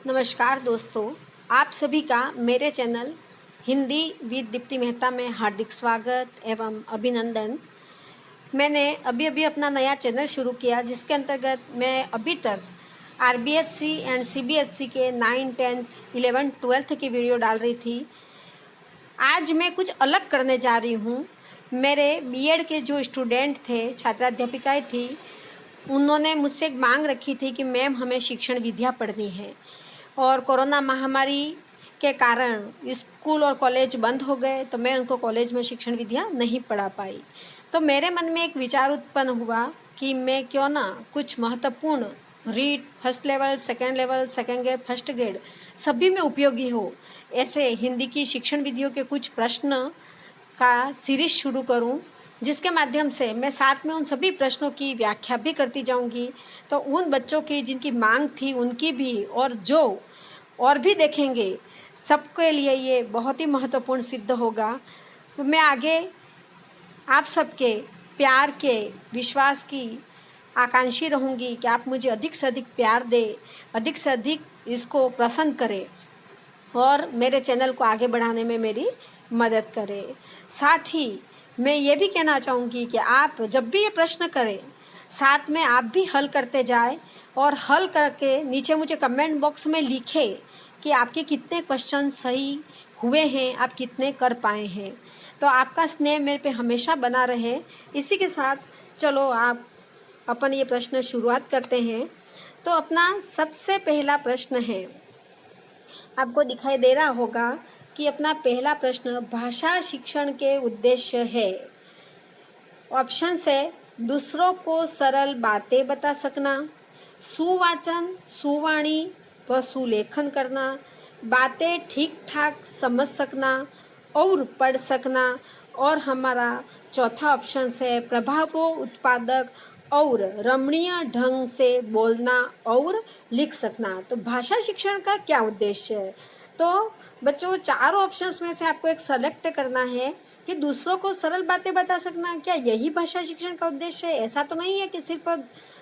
नमस्कार दोस्तों, आप सभी का मेरे चैनल हिंदी विद दीप्ति मेहता में हार्दिक स्वागत एवं अभिनंदन। मैंने अभी अपना नया चैनल शुरू किया जिसके अंतर्गत मैं अभी तक आरबीएससी एंड सीबीएसई के 9, 10, 11, 12 की वीडियो डाल रही थी। आज मैं कुछ अलग करने जा रही हूँ। मेरे बीएड के जो स्टूडेंट थे, छात्राध्यापिकाएँ थी, उन्होंने मुझसे एक मांग रखी थी कि मैम हमें शिक्षण विद्या पढ़नी है और कोरोना महामारी के कारण स्कूल और कॉलेज बंद हो गए तो मैं उनको कॉलेज में शिक्षण विद्या नहीं पढ़ा पाई। तो मेरे मन में एक विचार उत्पन्न हुआ कि मैं क्यों ना कुछ महत्वपूर्ण read first level, second level, second grade, first grade सभी में उपयोगी हो ऐसे हिंदी की शिक्षण विधियों के कुछ प्रश्न का सीरीज शुरू करूं, जिसके माध्यम से मैं साथ में उन सभी प्रश्नों की व्याख्या भी करती जाऊंगी। तो उन बच्चों की जिनकी मांग थी उनकी भी और जो और भी देखेंगे सबके लिए ये बहुत ही महत्वपूर्ण सिद्ध होगा। तो मैं आगे आप सबके प्यार के विश्वास की आकांक्षी रहूँगी कि आप मुझे अधिक से अधिक प्यार दें, अधिक से अधिक इसको पसंद करें और मेरे चैनल को आगे बढ़ाने में मेरी मदद करें। साथ ही मैं ये भी कहना चाहूँगी कि आप जब भी ये प्रश्न करें, साथ में आप भी हल करते जाएं और हल करके नीचे मुझे कमेंट बॉक्स में लिखें कि आपके कितने क्वेश्चन सही हुए हैं, आप कितने कर पाए हैं। तो आपका स्नेह मेरे पे हमेशा बना रहे। इसी के साथ चलो आप अपन ये प्रश्न शुरुआत करते हैं। तो अपना सबसे पहला प्रश्न है, आपको दिखाई दे रहा होगा कि अपना पहला प्रश्न भाषा शिक्षण के उद्देश्य है। ऑप्शन है दूसरों को सरल बातें बता सकना, सुवाचन, सुवाणी व सुलेखन करना, बातें ठीक ठाक समझ सकना और पढ़ सकना, और हमारा चौथा ऑप्शन है प्रभावों उत्पादक और रमणीय ढंग से बोलना और लिख सकना। तो भाषा शिक्षण का क्या उद्देश्य है? तो बच्चों चारों ऑप्शंस में से आपको एक सेलेक्ट करना है कि दूसरों को सरल बातें बता सकना, क्या यही भाषा शिक्षण का उद्देश्य है? ऐसा तो नहीं है कि सिर्फ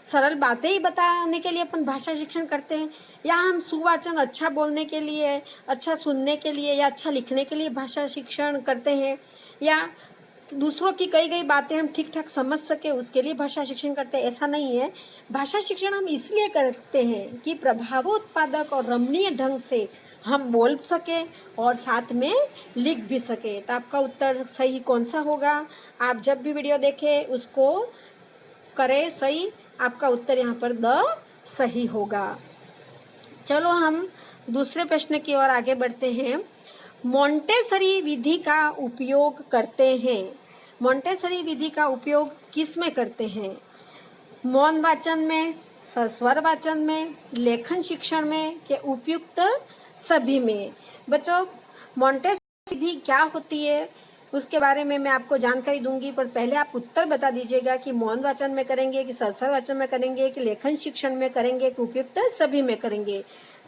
सरल बातें ही बताने के लिए अपन भाषा शिक्षण करते हैं, या हम सुवाचन अच्छा बोलने के लिए, अच्छा सुनने के लिए या अच्छा लिखने के लिए भाषा शिक्षण करते हैं, या दूसरों की कही गई बातें हम ठीक ठाक समझ सके उसके लिए भाषा शिक्षण करते हैं। ऐसा नहीं है। भाषा शिक्षण हम इसलिए करते हैं कि प्रभावोत्पादक और रमणीय ढंग से हम बोल सके और साथ में लिख भी सके। तो आपका उत्तर सही कौन सा होगा? आप जब भी वीडियो देखें उसको करें सही, आपका उत्तर यहाँ पर द सही होगा। चलो हम दूसरे प्रश्न की ओर आगे बढ़ते हैं। मोंटेसरी विधि का उपयोग करते हैं। मोंटेसरी विधि का उपयोग किस में करते हैं? मौन वाचन में, स्वर वाचन में, लेखन शिक्षण में के उपयुक्त सभी में। बच्चों मोंटेसरी विधि क्या होती है उसके बारे में मैं आपको जानकारी दूंगी, पर पहले आप उत्तर बता दीजिएगा कि मौन वाचन में करेंगे कि स्वर वाचन में करेंगे कि लेखन शिक्षण में करेंगे कि उपयुक्त सभी में करेंगे।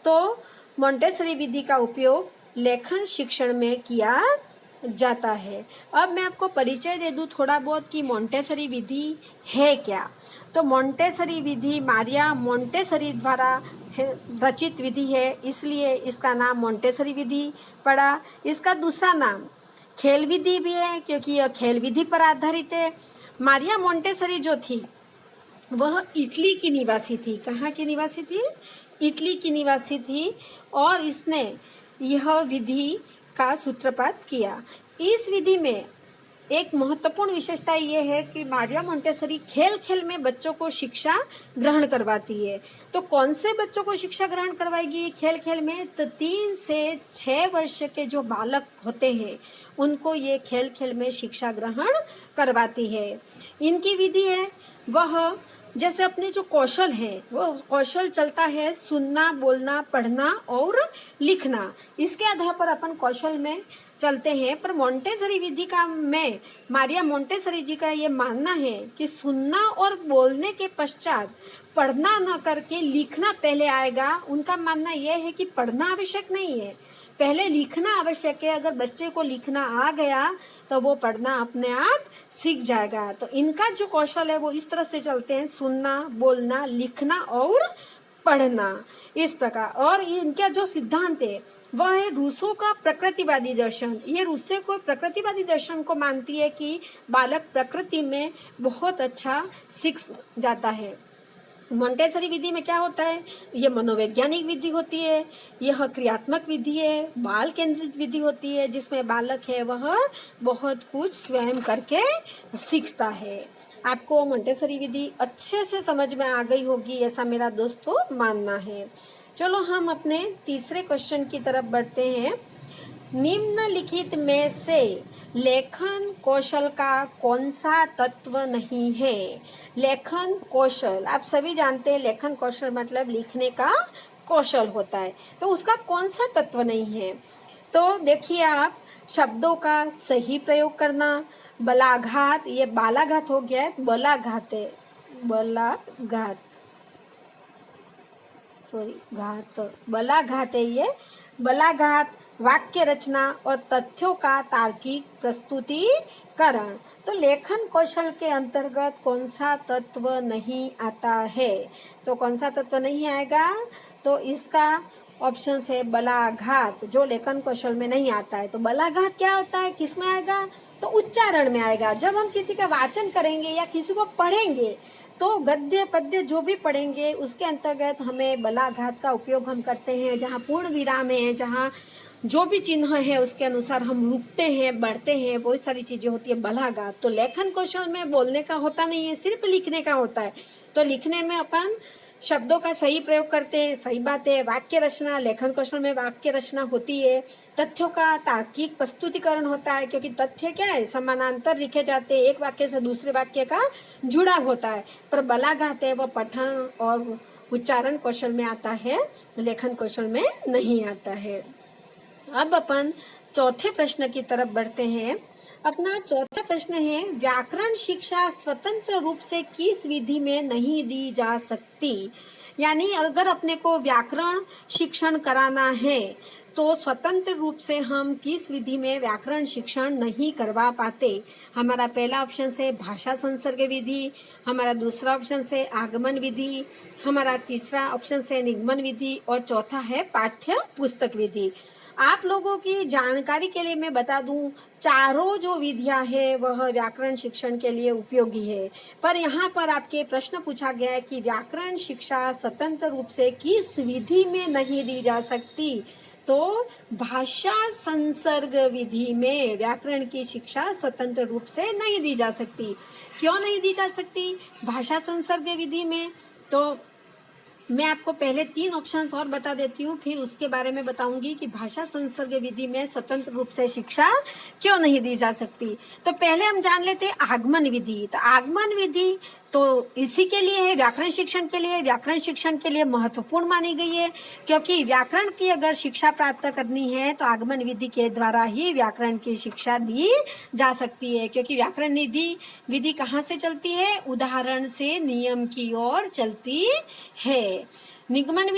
तो मोंटेसरी विधि का उपयोग लेखन शिक्षण में किया जाता है। अब मैं आपको परिचय दे दूं थोड़ा बहुत कि मोंटेसरी विधि है क्या। तो मोंटेसरी विधि मारिया मोंटेसरी द्वारा रचित विधि है, इसलिए इसका नाम मोंटेसरी विधि पड़ा। इसका दूसरा नाम खेल विधि भी है क्योंकि यह खेल विधि पर आधारित है। मारिया मोंटेसरी जो थी वह इटली की निवासी थी। कहाँ की निवासी थी? इटली की निवासी थी और इसने यह विधि का सूत्रपात किया। इस विधि में एक महत्वपूर्ण विशेषता ये है कि मारिया मोंटेसरी खेल खेल में बच्चों को शिक्षा ग्रहण करवाती है। तो कौन से बच्चों को शिक्षा ग्रहण करवाएगी खेल खेल में? तो 3 से 6 वर्ष के जो बालक होते हैं उनको ये खेल खेल में शिक्षा ग्रहण करवाती है। इनकी विधि है वह जैसे अपने जो कौशल है वो कौशल चलता है सुनना, बोलना, पढ़ना और लिखना। इसके आधार पर अपन कौशल में चलते हैं। पर मोंटेसरी विधि का में मारिया मोंटेसरी जी का ये मानना है कि सुनना और बोलने के पश्चात पढ़ना न करके लिखना पहले आएगा। उनका मानना यह है कि पढ़ना आवश्यक नहीं है, पहले लिखना आवश्यक है। अगर बच्चे को लिखना आ गया तो वो पढ़ना अपने आप सीख जाएगा। तो इनका जो कौशल है वो इस तरह से चलते हैं, सुनना, बोलना, लिखना और पढ़ना, इस प्रकार। और इनका जो सिद्धांत है वह है रूसो का प्रकृतिवादी दर्शन। ये रूसो को प्रकृतिवादी दर्शन को मानती है कि बालक प्रकृति में बहुत अच्छा सीख जाता है। मोंटेसरी विधि में क्या होता है, ये मनोवैज्ञानिक विधि होती है, यह क्रियात्मक विधि है, बाल केंद्रित विधि होती है, जिसमें बालक है वह बहुत कुछ स्वयं करके सीखता है। आपको मोंटेसरी विधि अच्छे से समझ में आ गई होगी, ऐसा मेरा दोस्तों मानना है। चलो हम अपने तीसरे क्वेश्चन की तरफ बढ़ते हैं। निम्नलिखित में से लेखन कौशल का कौन सा तत्व नहीं है? लेखन कौशल, आप सभी जानते हैं लेखन कौशल मतलब लिखने का कौशल होता है, तो उसका कौन सा तत्व नहीं है? तो देखिए आप, शब्दों का सही प्रयोग करना, बलाघात, ये बालाघात हो गया है, बलाघात है, बलाघात, सॉरी घात, बलाघात है ये, बलाघात, वाक्य रचना और तथ्यों का तार्किक प्रस्तुतिकरण। तो लेखन कौशल के अंतर्गत कौन सा तत्व नहीं आता है? तो कौन सा तत्व नहीं आएगा? तो इसका ऑप्शन है बलाघात, जो लेखन कौशल में नहीं आता है। तो बलाघात क्या होता है, किस में आएगा? तो उच्चारण में आएगा। जब हम किसी का वाचन करेंगे या किसी को पढ़ेंगे तो गद्य पद्य जो भी पढ़ेंगे उसके अंतर्गत हमें बलाघात का उपयोग हम करते हैं। जहाँ पूर्ण विराम है, जहाँ जो भी चिन्ह है उसके अनुसार हम रुकते हैं, बढ़ते हैं, बहुत सारी चीज़ें होती है बलाघात। तो लेखन कौशल में बोलने का होता नहीं है, सिर्फ लिखने का होता है। तो लिखने में अपन शब्दों का सही प्रयोग करते हैं, सही बात है। वाक्य रचना, लेखन कौशल में वाक्य रचना होती है। तथ्यों का तार्किक प्रस्तुतिकरण होता है, क्योंकि तथ्य क्या है, समानांतर लिखे जाते हैं, एक वाक्य से दूसरे वाक्य का जुड़ाव होता है। पर बलाघात है वो पठन और उच्चारण कौशल में आता है, लेखन कौशल में नहीं आता है। अब अपन चौथे प्रश्न की तरफ बढ़ते हैं। अपना चौथा प्रश्न है, व्याकरण शिक्षा स्वतंत्र रूप से किस विधि में नहीं दी जा सकती? यानी अगर अपने को व्याकरण शिक्षण कराना है तो स्वतंत्र रूप से हम किस विधि में व्याकरण शिक्षण नहीं करवा पाते? हमारा पहला ऑप्शन है भाषा संसर्ग विधि, हमारा दूसरा ऑप्शन है आगमन विधि, हमारा तीसरा ऑप्शन है निगमन विधि और चौथा है पाठ्य पुस्तक विधि। आप लोगों की जानकारी के लिए मैं बता दूं, चारों जो विधियां है वह व्याकरण शिक्षण के लिए उपयोगी है। पर यहाँ पर आपके प्रश्न पूछा गया है कि व्याकरण शिक्षा स्वतंत्र रूप से किस विधि में नहीं दी जा सकती? तो भाषा संसर्ग विधि में व्याकरण की शिक्षा स्वतंत्र रूप से नहीं दी जा सकती। क्यों नहीं दी जा सकती भाषा संसर्ग विधि में? तो मैं आपको पहले 3 ऑप्शंस और बता देती हूँ, फिर उसके बारे में बताऊंगी कि भाषा संसर्ग विधि में स्वतंत्र रूप से शिक्षा क्यों नहीं दी जा सकती। तो पहले हम जान लेते हैं आगमन विधि। तो आगमन विधि तो इसी के लिए है, व्याकरण शिक्षण के लिए, व्याकरण शिक्षण के लिए महत्वपूर्ण मानी गई है, क्योंकि व्याकरण की अगर शिक्षा प्राप्त करनी है तो आगमन विधि के द्वारा ही व्याकरण की शिक्षा दी जा सकती है। क्योंकि व्याकरण विधि कहाँ से चलती है? उदाहरण से नियम की ओर चलती है। निगमन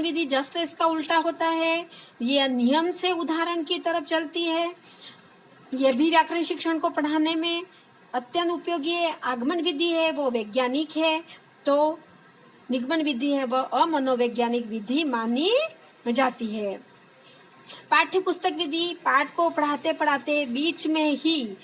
विधि जस्ट इसका उल्टा होता है, यह नियम से उदाहरण की तरफ चलती है। यह भी व्याकरण शिक्षण को पढ़ाने में अत्यंत उपयोगी है। आगमन विधि है वो वैज्ञानिक है, तो निगमन विधि है वह अमनोवैज्ञानिक विधि मानी जाती है। पाठ्य पुस्तक विधि, पाठ को पढ़ाते पढ़ाते बीच में ही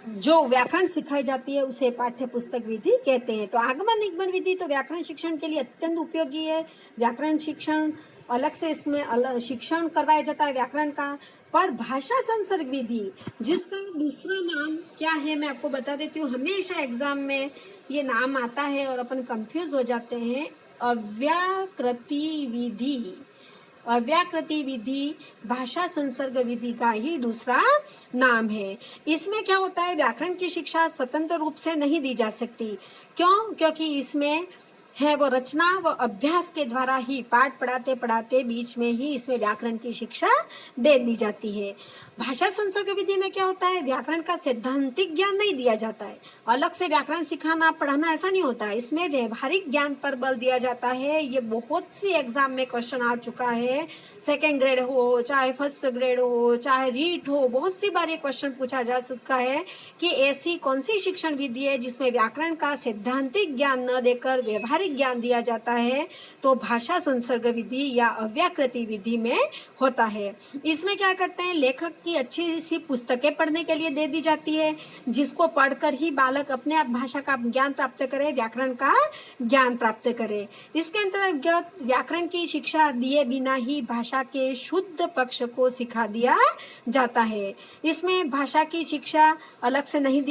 जो व्याकरण सिखाई जाती है उसे पाठ्य पुस्तक विधि कहते हैं। तो आगमन निगमन विधि तो व्याकरण शिक्षण के लिए अत्यंत उपयोगी है। व्याकरण शिक्षण अलग से इसमें शिक्षण करवाया जाता है व्याकरण का। पर भाषा संसर्ग विधि, जिसका दूसरा नाम क्या है मैं आपको बता देती हूँ, हमेशा एग्जाम में ये नाम आता है और अपन कंफ्यूज हो जाते हैं। अव्याकृति विधि। अव्याकृति विधि भाषा संसर्ग विधि का ही दूसरा नाम है। इसमें क्या होता है, व्याकरण की शिक्षा स्वतंत्र रूप से नहीं दी जा सकती। क्यों? क्योंकि इसमें है वो रचना व अभ्यास के द्वारा ही पाठ पढ़ाते पढ़ाते बीच में ही इसमें व्याकरण की शिक्षा दे दी जाती है। भाषा संसर्ग विधि में क्या होता है, व्याकरण का सैद्धांतिक ज्ञान नहीं दिया जाता है, अलग से व्याकरण सिखाना पढ़ाना ऐसा नहीं होता है, इसमें व्यवहारिक ज्ञान पर बल दिया जाता है। ये बहुत सी एग्जाम में क्वेश्चन आ चुका है, सेकेंड ग्रेड हो चाहे फर्स्ट ग्रेड हो चाहे रीट हो, बहुत सी बार ये क्वेश्चन पूछा जा चुका है कि ऐसी कौन सी शिक्षण विधि है जिसमें व्याकरण का सैद्धांतिक ज्ञान न देकर व्यवहारिक ज्ञान दिया जाता है, तो भाषा संसर्ग विधि या अव्याकृति विधि में होता है। इसमें क्या करते हैं, लेखक की अच्छी सी पुस्तकें पढ़ने के लिए दे दी जाती है, जिसको पढ़कर ही बालक अपने आप भाषा का ज्ञान प्राप्त करे, व्याकरण का ज्ञान प्राप्त करे। इसके अंतर्गत व्याकरण की शिक्षा दिए बिना ही भाषा के शुद्ध पक्ष को सिखा दिया जाता है। इसमें भाषा की शिक्षा अलग से नहीं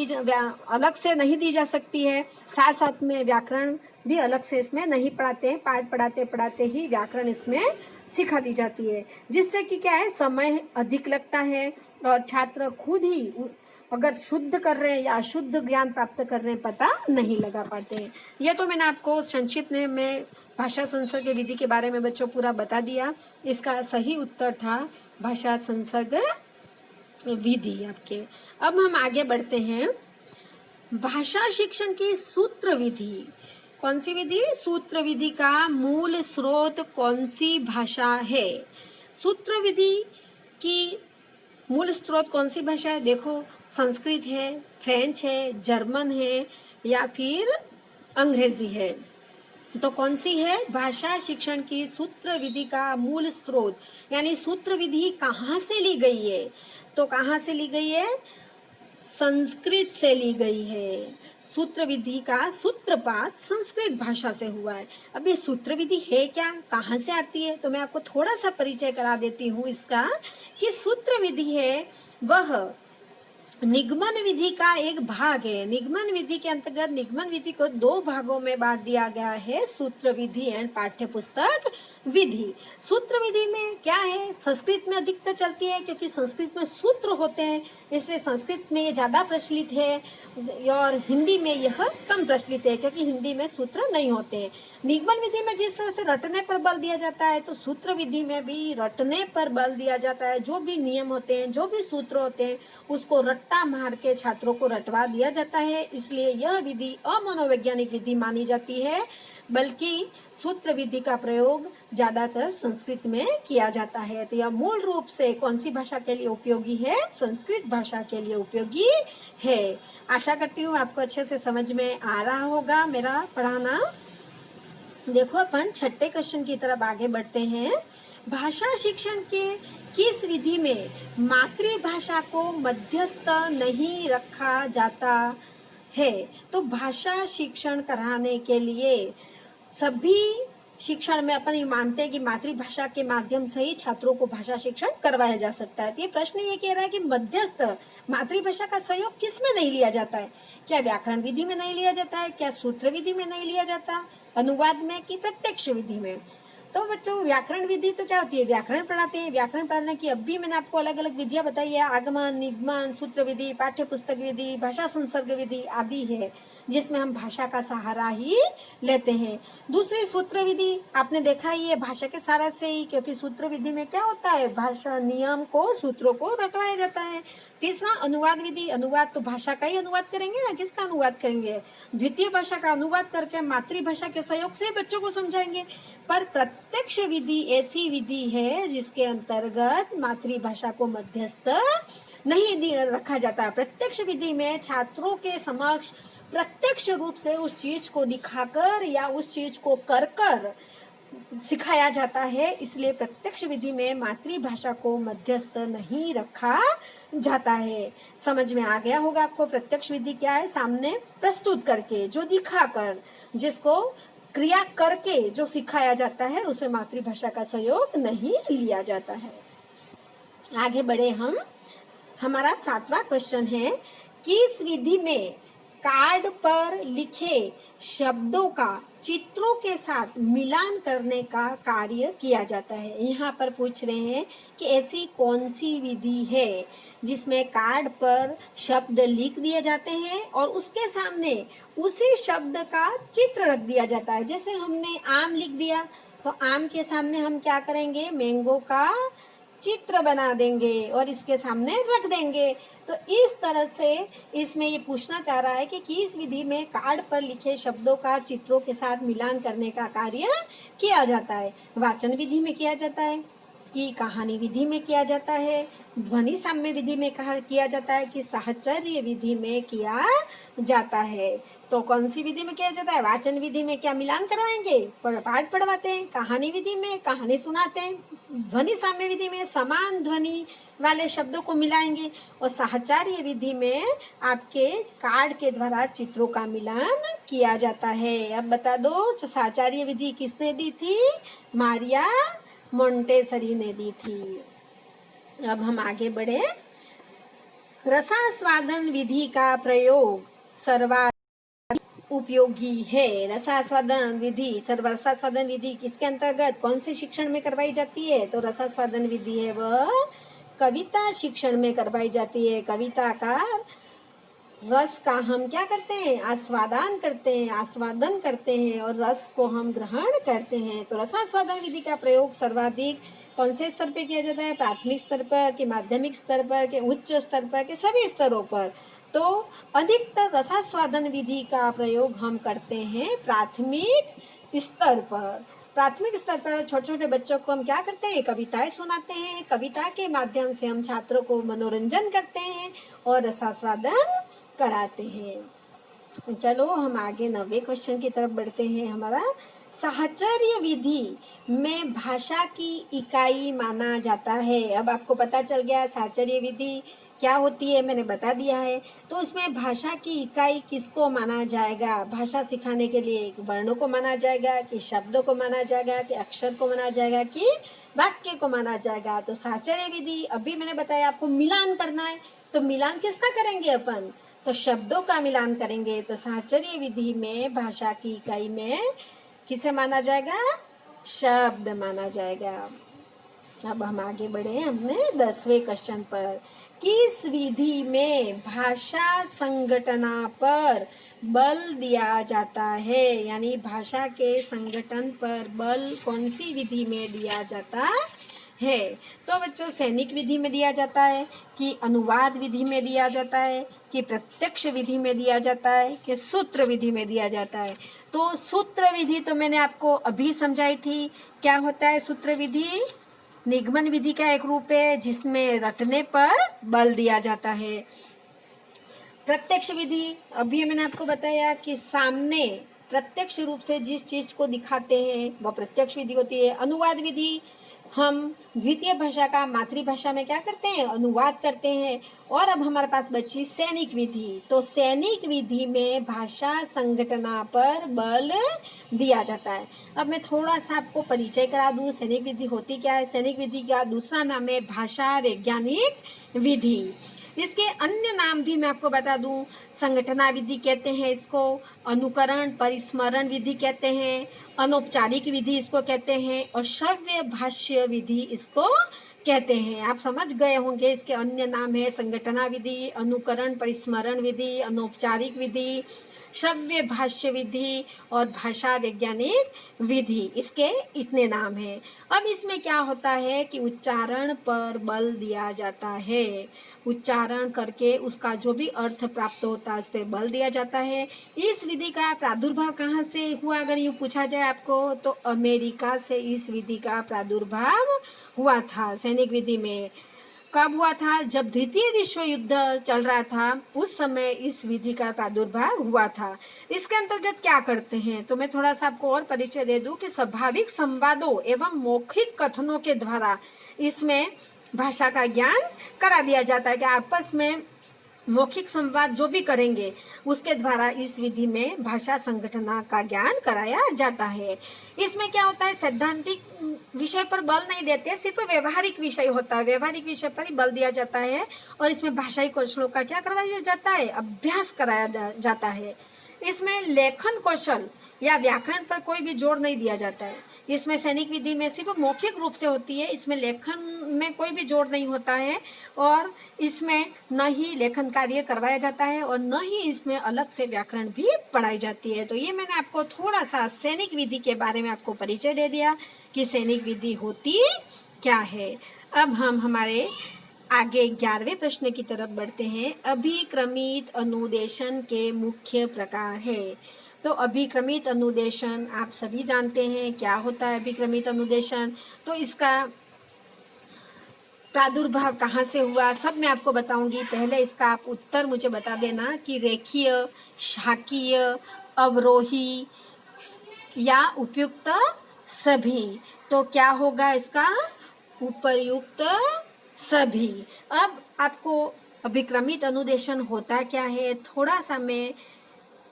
दी जा सकती है, साथ साथ में व्याकरण भी अलग से इसमें नहीं पढ़ाते हैं, पाठ पढ़ाते पढ़ाते ही व्याकरण इसमें सिखा दी जाती है, जिससे कि क्या है, समय अधिक लगता है और छात्र खुद ही अगर शुद्ध कर रहे हैं या अशुद्ध ज्ञान प्राप्त कर रहे हैं पता नहीं लगा पाते हैं। यह तो मैंने आपको संक्षिप्त में भाषा संसर्ग विधि के बारे में बच्चों पूरा बता दिया। इसका सही उत्तर था भाषा संसर्ग विधि आपके। अब हम आगे बढ़ते हैं, भाषा शिक्षण की सूत्र विधि। कौन सी विधि, सूत्र विधि का मूल स्रोत कौन सी भाषा है। सूत्र विधि की मूल स्रोत कौन सी भाषा है, देखो संस्कृत है, फ्रेंच है, जर्मन है या फिर अंग्रेजी है। तो कौन सी है, भाषा शिक्षण की सूत्र विधि का मूल स्रोत, यानी सूत्र विधि कहाँ से ली गई है, तो कहाँ से ली गई है, संस्कृत से ली गई है। सूत्र विधि का सूत्रपात संस्कृत भाषा से हुआ है। अब ये सूत्र विधि है क्या, कहाँ से आती है, तो मैं आपको थोड़ा सा परिचय करा देती हूँ इसका, कि सूत्र विधि है वह निगमन विधि का एक भाग है। निगमन विधि के अंतर्गत निगमन विधि को दो भागों में बांट दिया गया है, सूत्र विधि एंड पाठ्य पुस्तक विधि। सूत्र विधि में क्या है, संस्कृत में अधिकतर चलती है क्योंकि संस्कृत में सूत्र होते हैं, इसलिए संस्कृत में ये ज़्यादा प्रचलित है, और हिंदी में यह कम प्रचलित है क्योंकि हिंदी में सूत्र नहीं होते हैं। निगमन विधि में जिस तरह से रटने पर बल दिया जाता है, तो सूत्र विधि में भी रटने पर बल दिया जाता है। जो भी नियम होते हैं, जो भी सूत्र होते हैं, उसको रट्टा मार के छात्रों को रटवा दिया जाता है, इसलिए यह विधि अमनोवैज्ञानिक विधि मानी जाती है, बल्कि सूत्र विधि का प्रयोग ज़्यादातर संस्कृत में किया जाता है। तो यह मूल रूप से कौन सी भाषा के लिए उपयोगी है, संस्कृत भाषा के लिए उपयोगी है। आशा करती हूँ आपको अच्छे से समझ में आ रहा होगा मेरा पढ़ाना। देखो अपन छठे क्वेश्चन की तरफ आगे बढ़ते हैं। भाषा शिक्षण के किस विधि में मातृभाषा को मध्यस्थ नहीं रखा जाता है, तो भाषा शिक्षण कराने के लिए सभी शिक्षण में अपन ये मानते हैं कि मातृभाषा के माध्यम से ही छात्रों को भाषा शिक्षण करवाया जा सकता है। तो ये प्रश्न ये कह रहा है कि मध्यस्थ मातृभाषा का सहयोग किस में नहीं लिया जाता है, क्या व्याकरण विधि में नहीं लिया जाता है, क्या सूत्र विधि में नहीं लिया जाता, अनुवाद में कि प्रत्यक्ष विधि में। तो बच्चों व्याकरण विधि तो क्या होती है, व्याकरण पढ़ाते हैं। व्याकरण पढ़ाने की अब भी मैंने आपको अलग अलग विधियां बताई है, आगमन, निगमन, सूत्र विधि, पाठ्य पुस्तक विधि, भाषा संसर्ग विधि आदि है, जिसमें हम भाषा का सहारा ही लेते हैं। दूसरी सूत्र विधि आपने देखा ही है, भाषा के सहारा से ही, क्योंकि सूत्र विधि में क्या होता है, भाषा नियम को, सूत्रों को रटवाया जाता है। तीसरा अनुवाद विधि, अनुवाद तो भाषा का ही अनुवाद करेंगे ना, किसका अनुवाद करेंगे, द्वितीय भाषा का अनुवाद करके मातृभाषा के सहयोग से बच्चों को समझाएंगे। पर प्रत्यक्ष विधि ऐसी विधि है जिसके अंतर्गत मातृभाषा को मध्यस्थ नहीं रखा जाता। प्रत्यक्ष विधि में छात्रों के समक्ष प्रत्यक्ष रूप से उस चीज को दिखाकर या उस चीज को कर कर सिखाया जाता है, इसलिए प्रत्यक्ष विधि में मातृभाषा को मध्यस्थ नहीं रखा जाता है। समझ में आ गया होगा आपको प्रत्यक्ष विधि क्या है, सामने प्रस्तुत करके, जो दिखाकर, जिसको क्रिया करके जो सिखाया जाता है, उसमें मातृभाषा का सहयोग नहीं लिया जाता है। आगे बढ़े हम, हमारा 7वां क्वेश्चन है, किस विधि में कार्ड पर लिखे शब्दों का चित्रों के साथ मिलान करने का कार्य किया जाता है। यहाँ पर पूछ रहे हैं कि ऐसी कौन सी विधि है जिसमें कार्ड पर शब्द लिख दिए जाते हैं और उसके सामने उसी शब्द का चित्र रख दिया जाता है। जैसे हमने आम लिख दिया, तो आम के सामने हम क्या करेंगे, मैंगो का चित्र बना देंगे और इसके सामने रख देंगे। तो इस तरह से इसमें ये पूछना चाह रहा है कि किस विधि में कार्ड पर लिखे शब्दों का चित्रों के साथ मिलान करने का कार्य किया जाता है। वाचन विधि में किया जाता है कि कहानी विधि में किया जाता है, ध्वनि साम्य विधि में कहा किया जाता है कि साहचर्य विधि में किया जाता है। तो कौन सी विधि में किया जाता है? वाचन विधि में क्या मिलान करवाएंगे, पाठ पढ़वाते हैं। कहानी विधि में कहानी सुनाते हैं। ध्वनि साम्य विधि में समान ध्वनि वाले शब्दों को मिलाएंगे। और साहचर्य विधि में आपके कार्ड के द्वारा चित्रों का मिलान किया जाता है। अब बता दो, साहचर्य विधि किसने दी थी? मारिया मोंटेसरी ने दी थी। अब हम आगे बढ़े। रसास्वादन विधि का प्रयोग सर्वाधिक उपयोगी है। रसास्वादन विधि रसास्वादन विधि किसके अंतर्गत कौन से शिक्षण में करवाई जाती है? तो रसास्वादन विधि है वह कविता शिक्षण में करवाई जाती है। कविता का रस का हम क्या करते हैं? आस्वादन करते हैं और रस को हम ग्रहण करते हैं। तो रसास्वादन विधि का प्रयोग सर्वाधिक कौन से स्तर पे किया जाता है? प्राथमिक स्तर पर, के माध्यमिक स्तर पर, के उच्च स्तर पर, के सभी स्तरों पर। तो अधिकतर रसास्वादन विधि का प्रयोग हम करते हैं प्राथमिक स्तर पर। प्राथमिक स्तर पर छोटे छोटे बच्चों को हम क्या करते हैं? कविताएं सुनाते हैं। कविता के माध्यम से हम छात्रों को मनोरंजन करते हैं और रसास्वादन कराते हैं। चलो हम आगे 9वें क्वेश्चन की तरफ बढ़ते हैं। हमारा साहचर्य विधि में भाषा की इकाई माना जाता है। अब आपको पता चल गया साहचर्य विधि क्या होती है, मैंने बता दिया है। तो इसमें भाषा की इकाई किसको माना जाएगा? भाषा सिखाने के लिए वर्णों को माना जाएगा, कि शब्दों को माना जाएगा, कि अक्षर को माना जाएगा, कि वाक्य को माना जाएगा? तो साहचर्य विधि अभी मैंने बताया आपको मिलान करना है। तो मिलान किसका करेंगे अपन? तो शब्दों का मिलान करेंगे। तो साहचर्य विधि में भाषा की इकाई में किसे माना जाएगा? शब्द माना जाएगा। अब हम आगे बढ़े हमने 10वें क्वेश्चन पर। किस विधि में भाषा संगठना पर बल दिया जाता है? यानी भाषा के संगठन पर बल कौन सी विधि में दिया जाता है? तो बच्चों सैनिक विधि में दिया जाता है, कि अनुवाद विधि में दिया जाता है, कि प्रत्यक्ष विधि में दिया जाता है, कि सूत्र विधि में दिया जाता है? तो सूत्र विधि तो मैंने आपको अभी समझाई थी। क्या होता है सूत्र विधि? निगमन विधि का एक रूप है जिसमें रटने पर बल दिया जाता है। प्रत्यक्ष विधि अभी मैंने आपको बताया कि सामने प्रत्यक्ष रूप से जिस चीज को दिखाते हैं वह प्रत्यक्ष विधि होती है। अनुवाद विधि हम द्वितीय भाषा का मातृभाषा में क्या करते हैं? अनुवाद करते हैं। और अब हमारे पास बची सैनिक विधि। तो सैनिक विधि में भाषा संगठना पर बल दिया जाता है। अब मैं थोड़ा सा आपको परिचय करा दूं, सैनिक विधि होती क्या है। सैनिक विधि का दूसरा नाम है भाषा वैज्ञानिक विधि। इसके अन्य नाम भी मैं आपको बता दूं। संगठना विधि कहते हैं इसको, अनुकरण परिस्मरण विधि कहते हैं, अनौपचारिक विधि इसको कहते हैं, और श्रव्य भाष्य विधि इसको कहते हैं। आप समझ गए होंगे इसके अन्य नाम है संगठना विधि, अनुकरण परिस्मरण विधि, अनौपचारिक विधि, श्रव्य भाष्य विधि और भाषा वैज्ञानिक विधि। इसके इतने नाम हैं। अब इसमें क्या होता है कि उच्चारण पर बल दिया जाता है। उच्चारण करके उसका जो भी अर्थ प्राप्त होता है उस पर बल दिया जाता है। इस विधि का प्रादुर्भाव कहाँ से हुआ अगर यूँ पूछा जाए आपको, तो अमेरिका से इस विधि का प्रादुर्भाव हुआ था। सैनिक विधि में कब हुआ था? जब द्वितीय विश्व युद्ध चल रहा था उस समय इस विधि का प्रादुर्भाव हुआ था। इसके अंतर्गत क्या करते हैं? तो मैं थोड़ा सा आपको और परिचय दे दूं कि स्वाभाविक संवादों एवं मौखिक कथनों के द्वारा इसमें भाषा का ज्ञान करा दिया जाता है, कि आपस में मौखिक संवाद जो भी करेंगे उसके द्वारा इस विधि में भाषा संगठना का ज्ञान कराया जाता है। इसमें क्या होता है? सैद्धांतिक विषय पर बल नहीं देते, सिर्फ व्यवहारिक विषय होता है। व्यवहारिक विषय पर ही बल दिया जाता है और इसमें भाषाई कौशलों का क्या करवाया जाता है? अभ्यास कराया जाता है। इसमें लेखन कौशल या व्याकरण पर कोई भी जोर नहीं दिया जाता है। इसमें सैनिक विधि में सिर्फ मौखिक रूप से होती है, इसमें लेखन में कोई भी जोर नहीं होता है और इसमें न ही लेखन कार्य करवाया जाता है और न ही इसमें अलग से व्याकरण भी पढ़ाई जाती है। तो ये मैंने आपको थोड़ा सा सैनिक विधि के बारे में आपको परिचय दे दिया कि सैनिक विधि होती क्या है। अब हम हमारे आगे 11वें प्रश्न की तरफ बढ़ते हैं। अभिक्रमित अनुदेशन के मुख्य प्रकार है। तो अभिक्रमित अनुदेशन आप सभी जानते हैं क्या होता है अभिक्रमित अनुदेशन। तो इसका प्रादुर्भाव कहाँ से हुआ सब मैं आपको बताऊंगी। पहले इसका आप उत्तर मुझे बता देना कि रेखीय, शाकीय, अवरोही या उपयुक्त सभी। तो क्या होगा इसका उपयुक्त सभी। अब आपको अभिक्रमित अनुदेशन होता क्या है थोड़ा सा मैं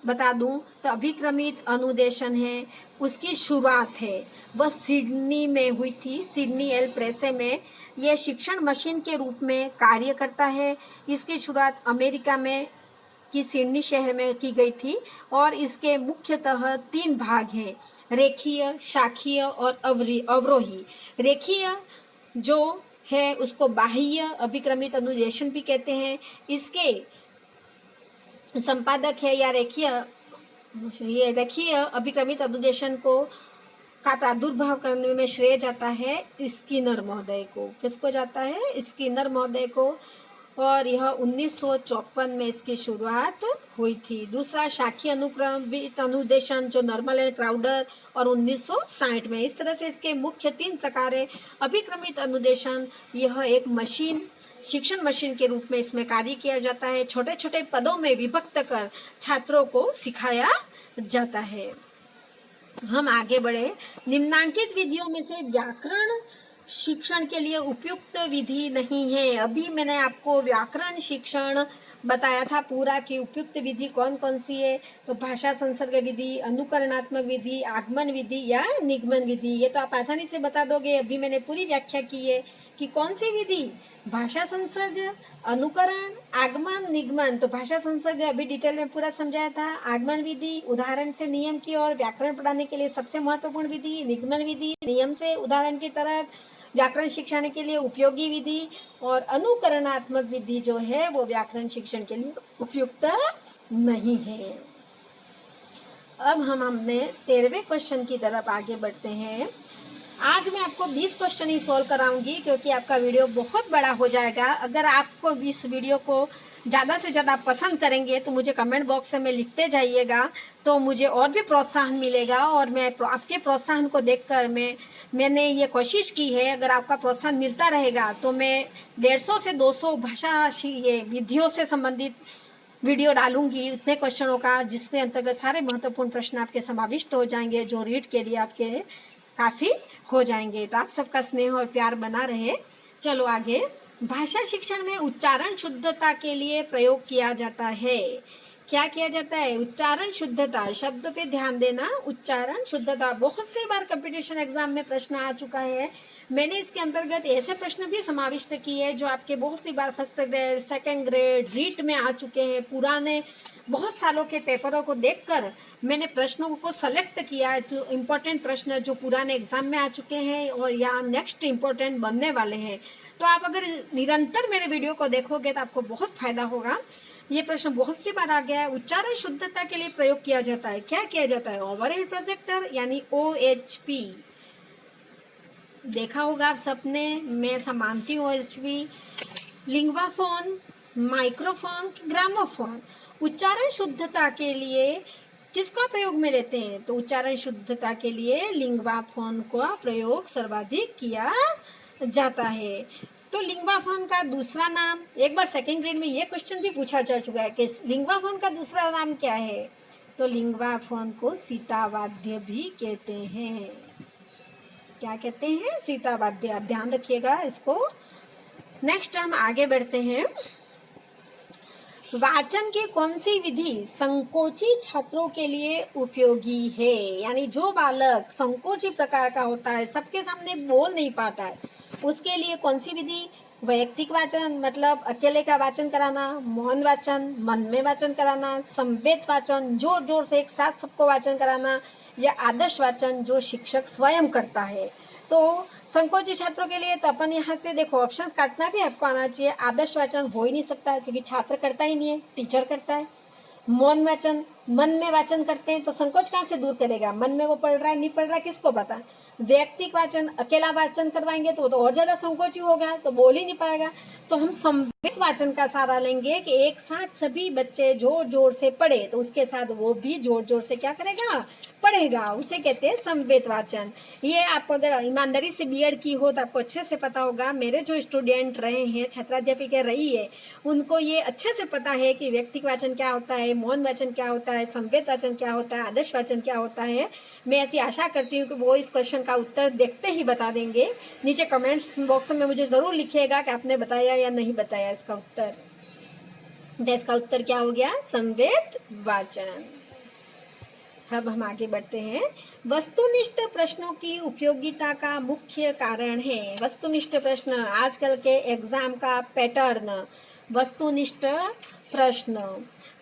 बता दूं। तो अभिक्रमित अनुदेशन है उसकी शुरुआत है वह सिडनी में हुई थी। सिडनी एल प्रेसे में यह शिक्षण मशीन के रूप में कार्य करता है। इसकी शुरुआत अमेरिका में की सिडनी शहर में की गई थी और इसके मुख्यतः 3 भाग हैं, रेखीय, शाखीय और अवरोही। रेखीय जो है उसको बाह्य अभिक्रमित अनुदेशन भी कहते हैं। इसके संपादक है या ये रेखीय अभिक्रमित अनुदेशन को का प्रादुर्भाव करने में श्रेय जाता है स्किनर महोदय को। किसको जाता है? स्किनर महोदय को। और यह 1954 में इसकी शुरुआत हुई थी। दूसरा शाखीय अनुक्रमित अनुदेशन जो नॉर्मल एंड क्राउडर और 1960 में। इस तरह से इसके मुख्य 3 प्रकार है। अभिक्रमित अनुदेशन यह एक मशीन शिक्षण मशीन के रूप में इसमें कार्य किया जाता है। छोटे छोटे पदों में विभक्त कर छात्रों को सिखाया जाता है। हम आगे बढ़े। निम्नांकित विधियों में से व्याकरण शिक्षण के लिए उपयुक्त विधि नहीं है। अभी मैंने आपको व्याकरण शिक्षण बताया था पूरा कि उपयुक्त विधि कौन कौन सी है। तो भाषा संसर्ग विधि, अनुकरणात्मक विधि, आगमन विधि या निगमन विधि। ये तो आप आसानी से बता दोगे। अभी मैंने पूरी व्याख्या की है कि कौन सी विधि, भाषा संसर्ग, अनुकरण, आगमन, निगमन। तो भाषा संसर्ग अभी डिटेल में पूरा समझाया था। आगमन विधि उदाहरण से नियम की ओर व्याकरण पढ़ाने के लिए सबसे महत्वपूर्ण विधि। निगमन विधि नियम से उदाहरण की तरफ व्याकरण शिक्षण के लिए उपयोगी विधि। और अनुकरणात्मक विधि जो है वो व्याकरण शिक्षण के लिए उपयुक्त नहीं है। अब हम हमने 13वें क्वेश्चन की तरफ आगे बढ़ते हैं। आज मैं आपको 20 क्वेश्चन ही सॉल्व कराऊंगी क्योंकि आपका वीडियो बहुत बड़ा हो जाएगा। अगर आपको इस वीडियो को ज़्यादा से ज़्यादा पसंद करेंगे तो मुझे कमेंट बॉक्स में लिखते जाइएगा, तो मुझे और भी प्रोत्साहन मिलेगा। और मैं आपके प्रोत्साहन को देखकर मैंने ये कोशिश की है, अगर आपका प्रोत्साहन मिलता रहेगा तो मैं 150 से 200 भाषा ये विधियों से संबंधित वीडियो डालूंगी इतने क्वेश्चनों का, जिसके अंतर्गत सारे महत्वपूर्ण प्रश्न आपके समाविष्ट हो जाएंगे जो रीड के लिए आपके काफ़ी हो जाएंगे। तो आप सबका स्नेह और प्यार बना रहे। चलो आगे। भाषा शिक्षण में उच्चारण शुद्धता के लिए प्रयोग किया जाता है। क्या किया जाता है? उच्चारण शुद्धता। शब्द पे ध्यान देना। उच्चारण शुद्धता बहुत सी बार कंपटीशन एग्जाम में प्रश्न आ चुका है। मैंने इसके अंतर्गत ऐसे प्रश्न भी समाविष्ट किए हैं जो आपके बहुत सी बार first grade, second grade, REET में आ चुके हैं। पुराने बहुत सालों के पेपरों को देखकर मैंने प्रश्नों को सेलेक्ट किया है। तो इम्पोर्टेंट प्रश्न जो पुराने एग्जाम में आ चुके हैं और या नेक्स्ट इम्पोर्टेंट बनने वाले हैं। तो आप अगर निरंतर मेरे वीडियो को देखोगे तो आपको बहुत फायदा होगा। ये प्रश्न बहुत सी बार आ गया है। उच्चारण शुद्धता के लिए प्रयोग किया जाता है। क्या किया जाता है? ओवरहेड प्रोजेक्टर यानी OHP देखा होगा आप सबने, मैं ऐसा मानती हूँ। OHP, linguaphone, microphone, gramophone. उच्चारण शुद्धता के लिए किसका प्रयोग में लेते हैं? तो उच्चारण शुद्धता के लिए लिंग्वाफोन का प्रयोग सर्वाधिक किया जाता है। तो लिंग्वाफोन का दूसरा नाम, एक बार सेकेंड ग्रेड में ये क्वेश्चन भी पूछा जा चुका है कि लिंग्वाफोन का दूसरा नाम क्या है। तो लिंग्वाफोन को सीतावाद्य भी कहते हैं। क्या कहते हैं? सीतावाद्य। आप ध्यान रखिएगा इसको। नेक्स्ट हम आगे बढ़ते हैं। वाचन की कौन सी विधि संकोची छात्रों के लिए उपयोगी है? यानी जो बालक संकोची प्रकार का होता है, सबके सामने बोल नहीं पाता है, उसके लिए कौन सी विधि? वैयक्तिक वाचन मतलब अकेले का वाचन कराना, मौन वाचन, मन में वाचन कराना, संवेद वाचन जोर जोर से एक साथ सबको वाचन कराना, या आदर्श वाचन जो शिक्षक स्वयं करता है। तो संकोची छात्रों के लिए तो अपन यहाँ से देखो ऑप्शंस काटना भी आपको आना चाहिए। आदर्श वाचन हो ही नहीं सकता क्योंकि छात्र करता ही नहीं है, टीचर करता है। मौन वाचन मन में वाचन करते हैं तो संकोच कहाँ से दूर करेगा? मन में वो पढ़ रहा है नहीं पढ़ रहा है किसको पता? व्यक्तिक वाचन, अकेला वाचन करवाएंगे तो वो तो और ज्यादा संकोची हो गया, तो बोल ही नहीं पाएगा। तो हम समवेत वाचन का सहारा लेंगे कि एक साथ सभी बच्चे जोर जोर से पढ़े, तो उसके साथ वो भी जोर जोर से क्या करेगा? पढ़ेगा। उसे कहते हैं समवेत वाचन। ये आप अगर ईमानदारी से बीएड की हो तो आपको अच्छे से पता होगा। मेरे जो स्टूडेंट रहे हैं, छात्राध्यापिका रही है, उनको ये अच्छे से पता है कि व्यक्तिक वाचन क्या होता है, मौन वाचन क्या होता है, समवेत वाचन क्या होता है, आदर्श वाचन क्या होता है। मैं ऐसी आशा करती हूँ कि वो इस क्वेश्चन का उत्तर देखते ही बता देंगे। नीचे कमेंट्स बॉक्स में मुझे ज़रूर लिखिएगा कि आपने बताया या नहीं बताया इसका उत्तर। तो इसका उत्तर क्या हो गया? समवेत वाचन। अब हम आगे बढ़ते हैं। वस्तुनिष्ठ प्रश्नों की उपयोगिता का मुख्य कारण है। वस्तुनिष्ठ प्रश्न आजकल के एग्जाम का पैटर्न, वस्तुनिष्ठ प्रश्न।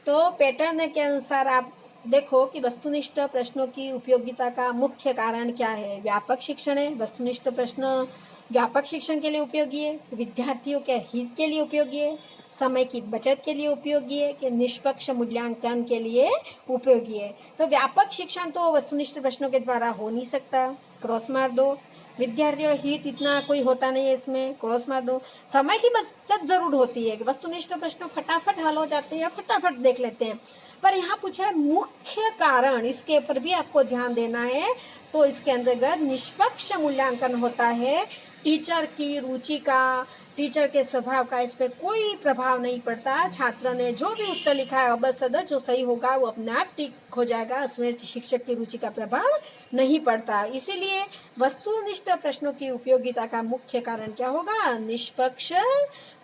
तो पैटर्न के अनुसार आप देखो कि वस्तुनिष्ठ प्रश्नों की उपयोगिता का मुख्य कारण क्या है। व्यापक शिक्षण है, वस्तुनिष्ठ प्रश्न व्यापक शिक्षण के लिए उपयोगी है, विद्यार्थियों के हित के लिए उपयोगी है, समय की बचत के लिए उपयोगी है, कि निष्पक्ष मूल्यांकन के लिए उपयोगी है। तो व्यापक शिक्षण तो वस्तुनिष्ठ प्रश्नों के द्वारा हो नहीं सकता, क्रॉस मार दो। विद्यार्थियों का हित इतना कोई होता नहीं है इसमें, क्रॉस मार दो। समय की बचत जरूर होती है, वस्तुनिष्ठ प्रश्न फटाफट हल हो जाते हैं या फटाफट देख लेते हैं। पर यहाँ पूछा है मुख्य कारण, इसके ऊपर भी आपको ध्यान देना है। तो इसके अंतर्गत निष्पक्ष मूल्यांकन होता है। टीचर की रुचि का, टीचर के स्वभाव का इस पर कोई प्रभाव नहीं पड़ता। छात्र ने जो भी उत्तर लिखा है अबद सदद जो सही होगा वो अपने आप ठीक हो जाएगा, उसमें शिक्षक की रुचि का प्रभाव नहीं पड़ता। इसीलिए वस्तुनिष्ठ प्रश्नों की उपयोगिता का मुख्य कारण क्या होगा? निष्पक्ष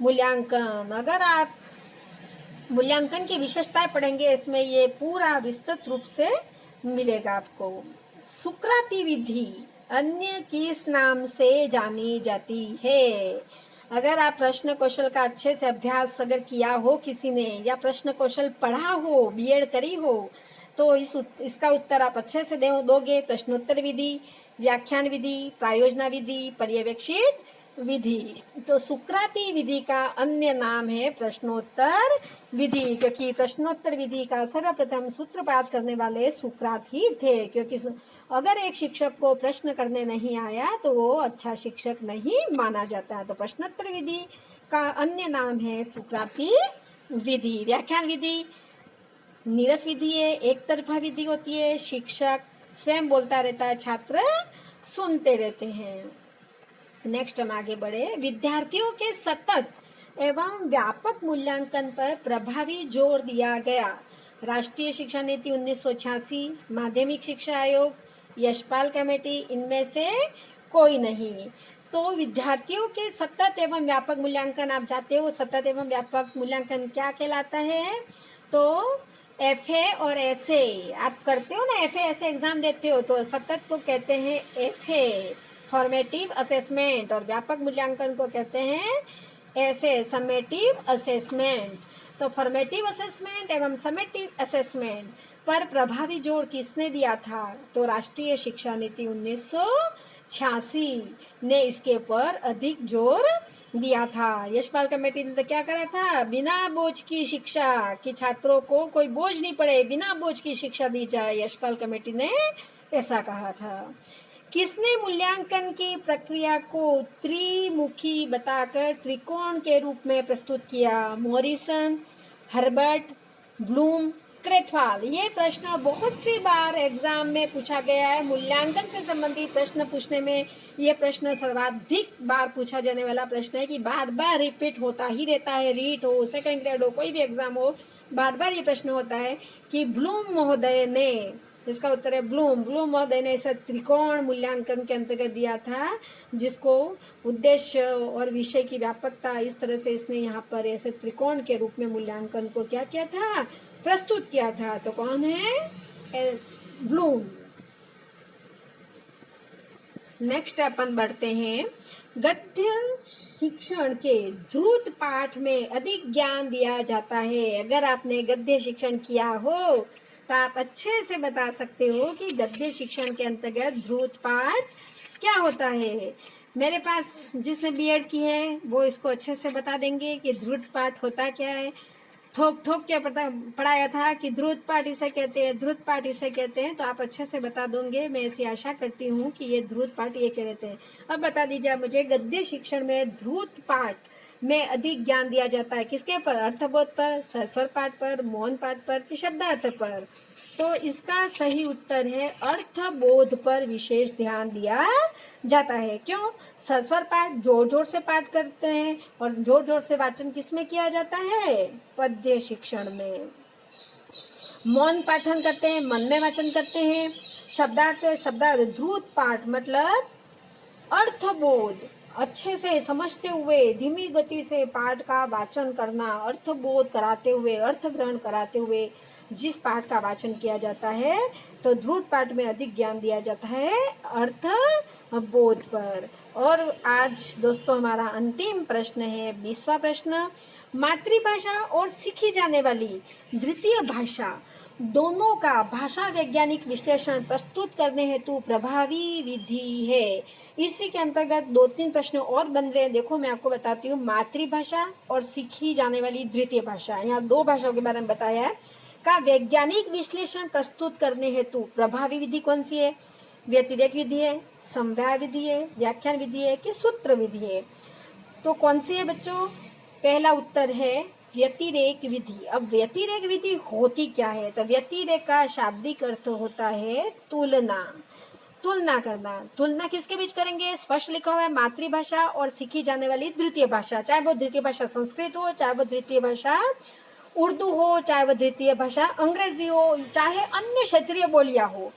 मूल्यांकन। अगर आप मूल्यांकन की विशेषताएं पढ़ेंगे इसमें ये पूरा विस्तृत रूप से मिलेगा आपको। सुकृति विधि अन्य किस नाम से जानी जाती है? अगर आप प्रश्न कौशल का अच्छे से अभ्यास अगर किया हो किसी ने, या प्रश्न कौशल पढ़ा हो, बीएड करी हो, तो इसका उत्तर आप अच्छे से दोगे। प्रश्नोत्तर विधि, व्याख्यान विधि, प्रायोजना विधि, पर्यवेक्षित विधि। तो सुकृति विधि का अन्य नाम है प्रश्नोत्तर विधि, क्योंकि प्रश्नोत्तर विधि का सर्वप्रथम सूत्रपात करने वाले सुकृत ही थे। क्योंकि अगर एक शिक्षक को प्रश्न करने नहीं आया तो वो अच्छा शिक्षक नहीं माना जाता। तो प्रश्नोत्तर विधि का अन्य नाम है सुकृति विधि। व्याख्यान विधि नीरस विधि है, एक तरफा विधि होती है। शिक्षक स्वयं बोलता रहता है, छात्र सुनते रहते हैं। नेक्स्ट हम आगे बढ़े। विद्यार्थियों के सतत एवं व्यापक मूल्यांकन पर प्रभावी जोर दिया गया। राष्ट्रीय शिक्षा नीति 1986, माध्यमिक शिक्षा आयोग, यशपाल कमेटी, इनमें से कोई नहीं। तो विद्यार्थियों के सतत एवं व्यापक मूल्यांकन आप जाते हो, सतत एवं व्यापक मूल्यांकन क्या कहलाता है? तो एफए और एसए आप करते हो ना, एफए एसए एग्जाम देते हो, तो सतत को कहते हैं एफए फॉर्मेटिव असेसमेंट, और व्यापक मूल्यांकन को कहते हैं ऐसे समेटिव असेसमेंट। तो फॉर्मेटिव असेसमेंट एवं समेटिव असेसमेंट पर प्रभावी जोर किसने दिया था? तो राष्ट्रीय शिक्षा नीति 1986 ने इसके ऊपर अधिक जोर दिया था। यशपाल कमेटी ने तो क्या करा था? बिना बोझ की शिक्षा, कि छात्रों को कोई बोझ नहीं पड़े, बिना बोझ की शिक्षा दी जाए, यशपाल कमेटी ने ऐसा कहा था। किसने मूल्यांकन की प्रक्रिया को त्रिमुखी बताकर त्रिकोण के रूप में प्रस्तुत किया? Morrison, Herbert, Bloom, Krathwohl. ये प्रश्न बहुत सी बार एग्जाम में पूछा गया है। मूल्यांकन से संबंधित प्रश्न पूछने में ये प्रश्न सर्वाधिक बार पूछा जाने वाला प्रश्न है, कि बार बार रिपीट होता ही रहता है। रीट हो, सेकंड ग्रेड हो, कोई भी एग्जाम हो, बार बार ये प्रश्न होता है कि ब्लूम महोदय ने, इसका उत्तर है ब्लूम महोदय ने इसे त्रिकोण मूल्यांकन के अंतर्गत दिया था, जिसको उद्देश्य और विषय की व्यापकता इस तरह से इसने यहाँ पर ऐसे त्रिकोण के रूप में मूल्यांकन को क्या किया था? प्रस्तुत किया था। तो कौन है? ब्लूम। नेक्स्ट अपन बढ़ते हैं। गद्य शिक्षण के द्रुत पाठ में अधिक ज्ञान दिया जाता है। अगर आपने गद्य शिक्षण किया हो तो आप अच्छे से बता सकते हो कि गद्य शिक्षण के अंतर्गत द्रुत पाठ क्या होता है। मेरे पास जिसने बीएड की है वो इसको अच्छे से बता देंगे कि द्रुत पाठ होता क्या है। ठोक ठोक के पढ़ाया था कि ध्रुत पाठ इसे कहते हैं, ध्रुत पाठ इसे कहते हैं, तो आप अच्छे से बता दोगे। मैं ऐसी आशा करती हूँ कि ये ध्रुत पाठ ये कहते हैं। अब बता दीजिए मुझे, गद्य शिक्षण में ध्रुत पाठ में अधिक ज्ञान दिया जाता है किसके पर? अर्थबोध पर, स्वर पाठ पर, मौन पाठ पर कि शब्दार्थ पर? तो इसका सही उत्तर है अर्थबोध पर विशेष ध्यान दिया जाता है। क्यों? स्वर पाठ जोर जोर से पाठ करते हैं और जोर जोर से वाचन किसमें किया जाता है? पद्य शिक्षण में। मौन पाठन करते हैं, मन में वाचन करते हैं। शब्दार्थ ध्रुत पाठ मतलब अर्थबोध अच्छे से समझते हुए धीमी गति से पाठ का वाचन करना, अर्थबोध कराते हुए, अर्थ ग्रहण कराते हुए जिस पाठ का वाचन किया जाता है, तो ध्रुत पाठ में अधिक ज्ञान दिया जाता है अर्थ बोध पर। और आज दोस्तों हमारा अंतिम प्रश्न है 20वां प्रश्न। मातृभाषा और सीखी जाने वाली द्वितीय भाषा दोनों का भाषा वैज्ञानिक विश्लेषण प्रस्तुत करने हेतु प्रभावी विधि है। इसी के अंतर्गत 2-3 प्रश्न और बन रहे हैं। देखो मैं आपको बताती हूँ, मातृभाषा और सीखी जाने वाली द्वितीय भाषा, यहाँ 2 भाषाओं के बारे में बताया है। का वैज्ञानिक विश्लेषण प्रस्तुत करने हेतु प्रभावी विधि कौन सी है? व्यतिरेक विधि है, समवाय विधि है, व्याख्यान विधि है कि सूत्र विधि है? तो कौन सी है बच्चों? पहला उत्तर है व्यतिरेक विधि। अब व्यतिरेक विधि होती क्या है? तो व्यतिरेक का शाब्दिक अर्थ होता है तुलना, तुलना करना। तुलना किसके बीच करेंगे? स्पष्ट लिखा हुआ है मातृभाषा और सीखी जाने वाली द्वितीय भाषा, चाहे वो द्वितीय भाषा संस्कृत हो, चाहे वो द्वितीय भाषा उर्दू हो, चाहे वो द्वितीय भाषा अंग्रेजी हो, चाहे अन्य क्षेत्रीय बोलियां हो,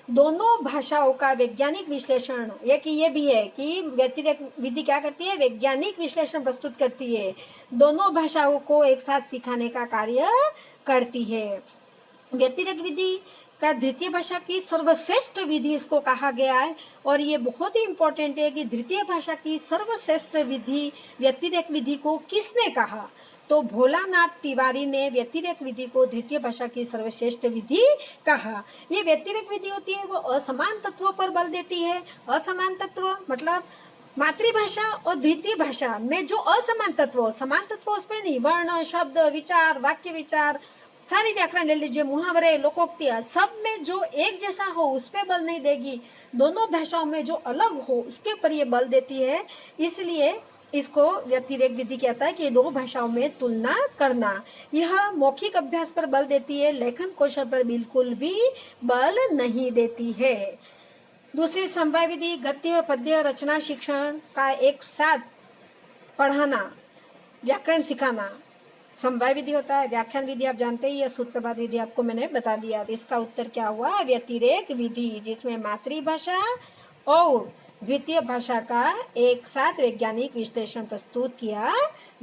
दोनों भाषाओं का वैज्ञानिक विश्लेषण। ये भी है कि व्यतिरेक विधि क्या करती है? वैज्ञानिक विश्लेषण प्रस्तुत करती है, दोनों भाषाओं को एक साथ सिखाने का कार्य करती है। व्यतिरेक विधि का द्वितीय भाषा की सर्वश्रेष्ठ विधि इसको कहा गया है। और ये बहुत ही इम्पोर्टेंट है कि द्वितीय भाषा की सर्वश्रेष्ठ विधि व्यतिरेक विधि को किसने कहा? तो भोलानाथ तिवारी ने व्यतिरेक विधि को द्वितीय भाषा की सर्वश्रेष्ठ विधि कहा। ये व्यतिरेक विधि होती है वो असमान तत्वों पर बल देती है। असमान तत्व मतलब मातृभाषा और द्वितीय भाषा में जो असमान तत्व, समान तत्व उस पर नहीं, वर्ण, शब्द, विचार, वाक्य विचार, सारी व्याकरण ले लीजिए, मुहावरे, लोकोक्तियाँ, सब में जो एक जैसा हो उस पर बल नहीं देगी। दोनों भाषाओं में जो अलग हो उसके पर ये बल देती है। इसलिए इसको व्यतिरेक विधि कहता है कि 2 भाषाओं में तुलना करना। यह मौखिक अभ्यास पर बल देती है, लेखन कौशल पर बिल्कुल भी बल नहीं देती है। दूसरी समवाय विधि गद्य पद्य रचना शिक्षण का एक साथ पढ़ाना, व्याकरण सिखाना समवाय विधि होता है। व्याख्यान विधि आप जानते ही है, सूत्रपात विधि आपको मैंने बता दिया। तो इसका उत्तर क्या हुआ? व्यतिरेक विधि, जिसमें मातृभाषा और द्वितीय भाषा का एक साथ वैज्ञानिक विश्लेषण प्रस्तुत किया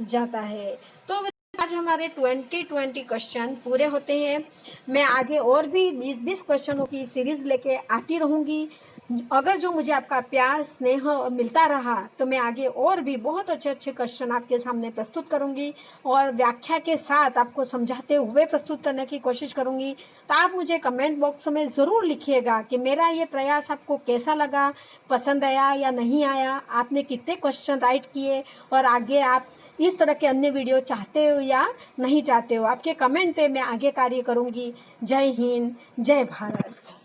जाता है। तो आज हमारे 20 क्वेश्चन पूरे होते हैं। मैं आगे और भी 20 क्वेश्चनों की सीरीज लेके आती रहूँगी। अगर जो मुझे आपका प्यार स्नेह मिलता रहा तो मैं आगे और भी बहुत अच्छे क्वेश्चन आपके सामने प्रस्तुत करूंगी और व्याख्या के साथ आपको समझाते हुए प्रस्तुत करने की कोशिश करूंगी। तो आप मुझे कमेंट बॉक्स में ज़रूर लिखिएगा कि मेरा ये प्रयास आपको कैसा लगा, पसंद आया या नहीं आया, आपने कितने क्वेश्चन राइट किए और आगे आप इस तरह के अन्य वीडियो चाहते हो या नहीं चाहते हो। आपके कमेंट पे मैं आगे कार्य करूंगी। जय हिंद, जय भारत।